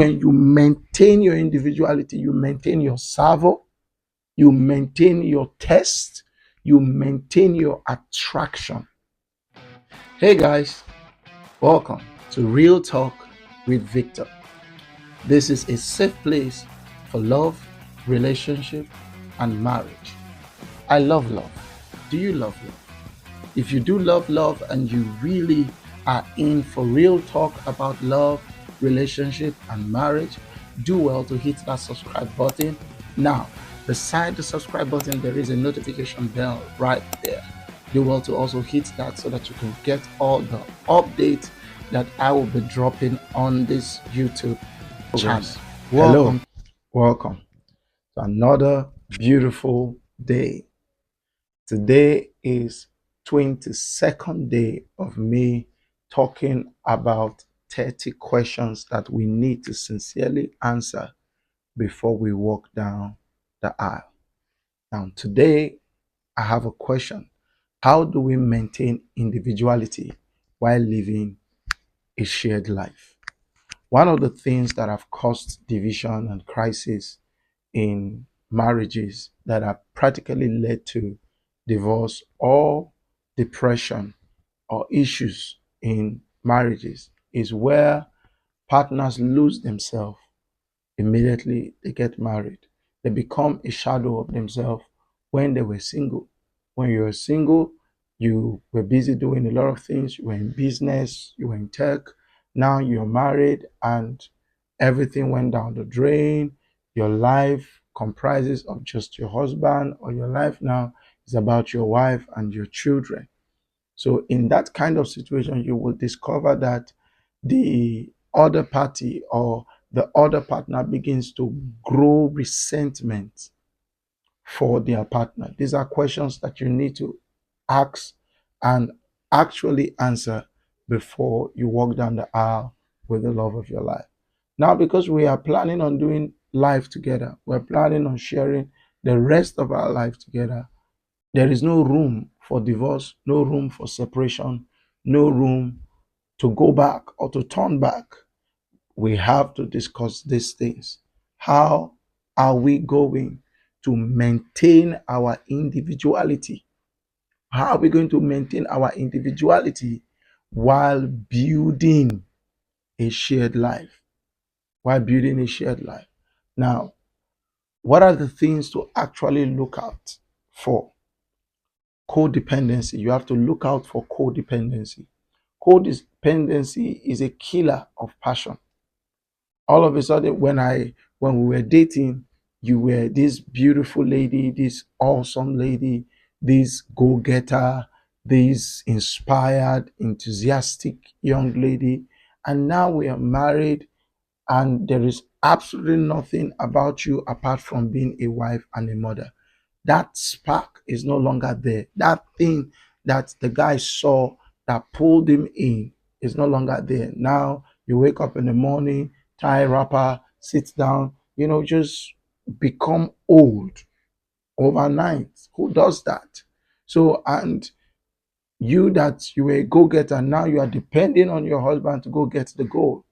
When you maintain your individuality, you maintain your savor, you maintain your taste, you maintain your attraction. Hey guys, welcome to Real Talk with Victor. This is a safe place for love, relationship, and marriage. I love love. Do you love love? If you do love love and you really are in for real talk about love, relationship, and marriage, do well to hit that subscribe button. Now, beside the subscribe button, there is a notification bell right there. Do well to also hit that so that you can get all the updates that I will be dropping on this YouTube channel. Hello, welcome to another beautiful day. Today is 22nd day of me talking about 30 questions that we need to sincerely answer before we walk down the aisle. Now, today I have a question. How do we maintain individuality while living a shared life? One of the things that have caused division and crisis in marriages that have practically led to divorce or depression or issues in marriages is where partners lose themselves immediately they get married. They become a shadow of themselves when they were single. When you were single, you were busy doing a lot of things. You were in business, you were in tech. Now you're married and everything went down the drain. Your life comprises of just your husband, or your life now is about your wife and your children. So in that kind of situation, you will discover that the other party or the other partner begins to grow resentment for their partner. These are questions that you need to ask and actually answer before you walk down the aisle with the love of your life. Now, because we are planning on doing life together, we're planning on sharing the rest of our life together, there is no room for divorce, no room for separation, no room to go back or to turn back. We have to discuss these things. How are we going to maintain our individuality? How are we going to maintain our individuality while building a shared life? While building a shared life. Now, what are the things to actually look out for? Codependency. You have to look out for codependency. Codependency is a killer of passion. All of a sudden, when we were dating, you were this beautiful lady, this awesome lady, this go-getter, this inspired, enthusiastic young lady, and now we are married, and there is absolutely nothing about you apart from being a wife and a mother. That spark is no longer there. That thing that the guy saw that pulled him in is no longer there. Now you wake up in the morning, tie a wrapper, sit down, just become old overnight. Who does that? So, and you were a go-getter, now you are depending on your husband to go get the goal.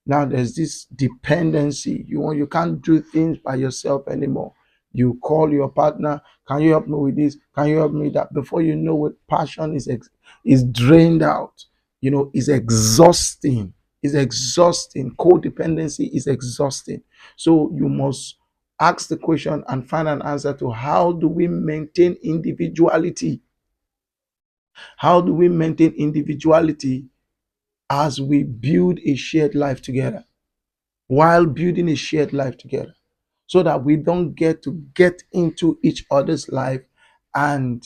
Now there's this dependency. You can't do things by yourself anymore. You call your partner, can you help me with this? Can you help me with that? Before you know it, passion is drained out. Is exhausting. Is exhausting. Codependency is exhausting. So you must ask the question and find an answer to how do we maintain individuality? How do we maintain individuality as we build a shared life together? While building a shared life together, so that we don't get into each other's life and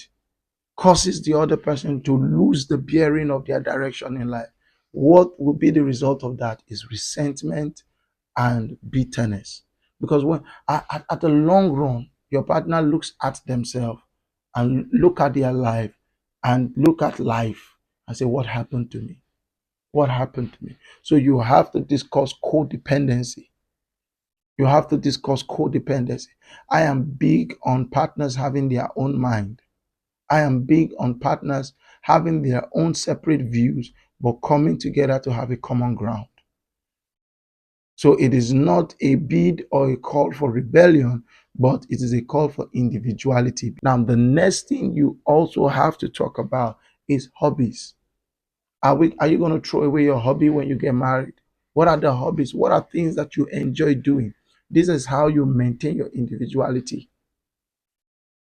causes the other person to lose the bearing of their direction in life. What will be the result of that is resentment and bitterness. Because when at the long run, your partner looks at themselves and look at their life and look at life and say, what happened to me? What happened to me? So you have to discuss codependency. You have to discuss codependency. I am big on partners having their own mind. I am big on partners having their own separate views, but coming together to have a common ground. So it is not a bid or a call for rebellion, but it is a call for individuality. Now, the next thing you also have to talk about is hobbies. Are you going to throw away your hobby when you get married? What are the hobbies? What are things that you enjoy doing? This is how you maintain your individuality.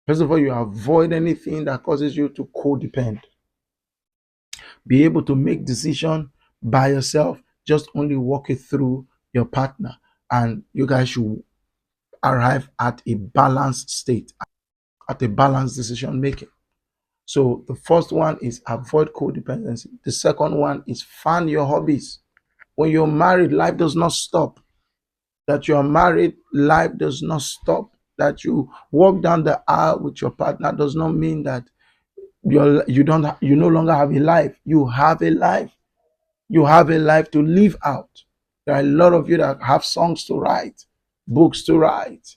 First of all, you avoid anything that causes you to codepend. Be able to make decision by yourself. Just only walk it through your partner, and you guys should arrive at a balanced state, at a balanced decision making. So the first one is avoid codependency. The second one is find your hobbies. When you're married, life does not stop. That you are married, life does not stop. That you walk down the aisle with your partner does not mean that you no longer have a life. You have a life. You have a life to live out. There are a lot of you that have songs to write, books to write.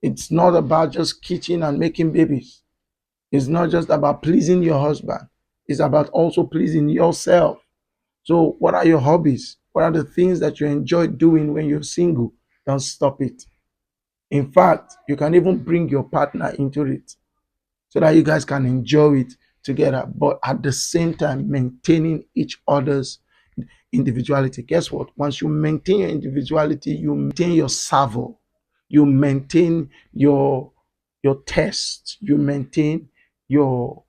It's not about just kitchen and making babies. It's not just about pleasing your husband. It's about also pleasing yourself. So, what are your hobbies? What are the things that you enjoy doing when you're single? Don't stop it. In fact, you can even bring your partner into it so that you guys can enjoy it together, but at the same time, maintaining each other's individuality. Guess what? Once you maintain your individuality, you maintain your savor, you maintain your taste, you maintain your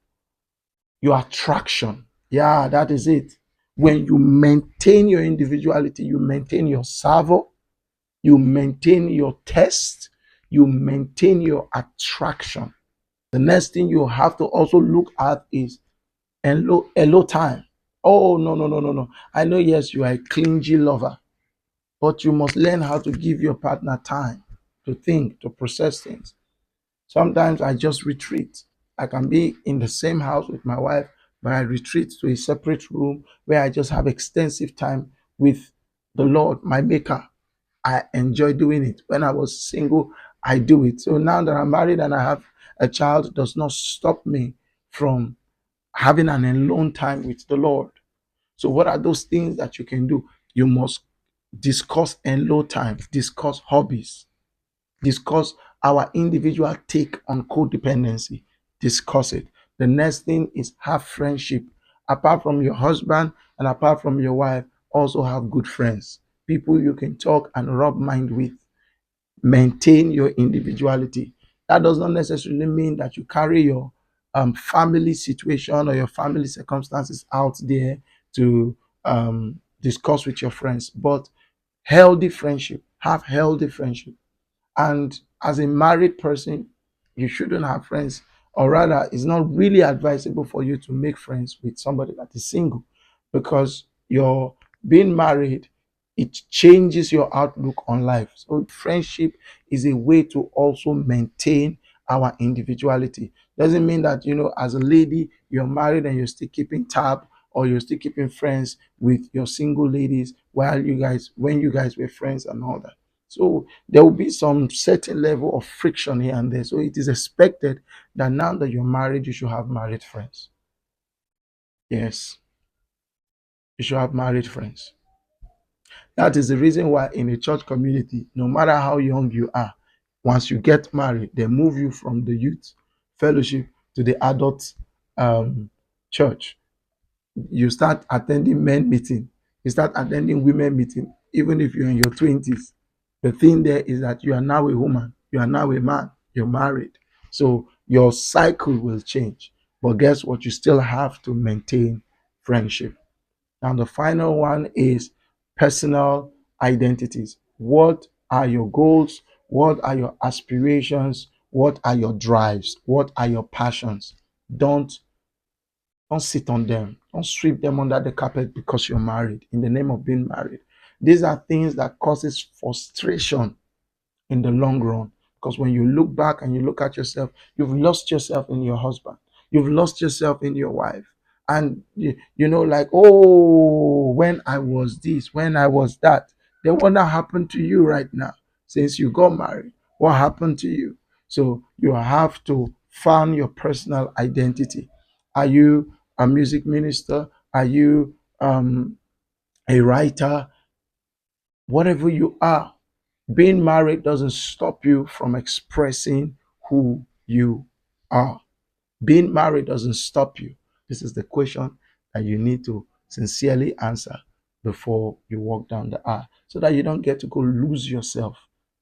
your attraction. Yeah, that is it. When you maintain your individuality, you maintain your savor, you maintain your taste, you maintain your attraction. The next thing you have to also look at is hello time. Oh, no, no, no, no, no. I know, yes, you are a clingy lover, but you must learn how to give your partner time to think, to process things. Sometimes I just retreat. I can be in the same house with my wife, but I retreat to a separate room where I just have extensive time with the Lord, my maker. I enjoy doing it. When I was single, I do it. So now that I'm married and I have a child, does not stop me from having an alone time with the Lord. So what are those things that you can do? You must discuss alone time, discuss hobbies, discuss our individual take on codependency. Discuss it. The next thing is have friendship. Apart from your husband and apart from your wife, also have good friends, people you can talk and rub mind with. Maintain your individuality. That does not necessarily mean that you carry your family situation or your family circumstances out there to discuss with your friends, but healthy friendship, have healthy friendship. And as a married person, you shouldn't have friends, or rather, it's not really advisable for you to make friends with somebody that is single, because you're being married, it changes your outlook on life. So, friendship is a way to also maintain our individuality. Doesn't mean that, as a lady, you're married and you're still keeping tab or you're still keeping friends with your single ladies while when you guys were friends and all that. So there will be some certain level of friction here and there. So it is expected that now that you're married, you should have married friends. Yes, you should have married friends. That is the reason why in a church community, no matter how young you are, once you get married, they move you from the youth fellowship to the adult church. You start attending men meeting, you start attending women meeting, even if you're in your 20s. The thing there is that you are now a woman, you are now a man, you're married. So your cycle will change. But guess what? You still have to maintain friendship. Now, the final one is personal identities. What are your goals? What are your aspirations? What are your drives? What are your passions? Don't don't sit on them. Don't sweep them under the carpet because you're married in the name of being married. These are things that causes frustration in the long run. Because when you look back and you look at yourself, you've lost yourself in your husband, you've lost yourself in your wife. And like, oh, when I was this, when I was that, then what happened to you right now since you got married? What happened to you? So you have to find your personal identity. Are you a music minister? Are you a writer? Whatever you are, being married doesn't stop you from expressing who you are. Being married doesn't stop you. This is the question that you need to sincerely answer before you walk down the aisle so that you don't get to go lose yourself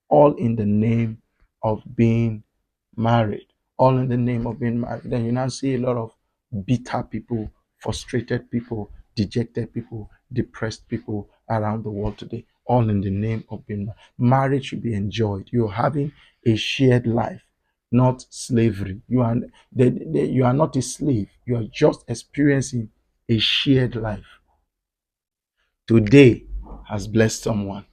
all in the name of being married. All in the name of being married. Then you now see a lot of bitter people, frustrated people, dejected people, depressed people around the world today. All in the name of being married. Marriage should be enjoyed. You're having a shared life, not slavery. You are not a slave. You are just experiencing a shared life. Today has blessed someone.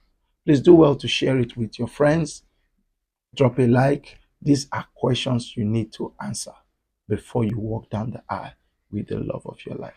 Please do well to share it with your friends. Drop a like. These are questions you need to answer before you walk down the aisle with the love of your life.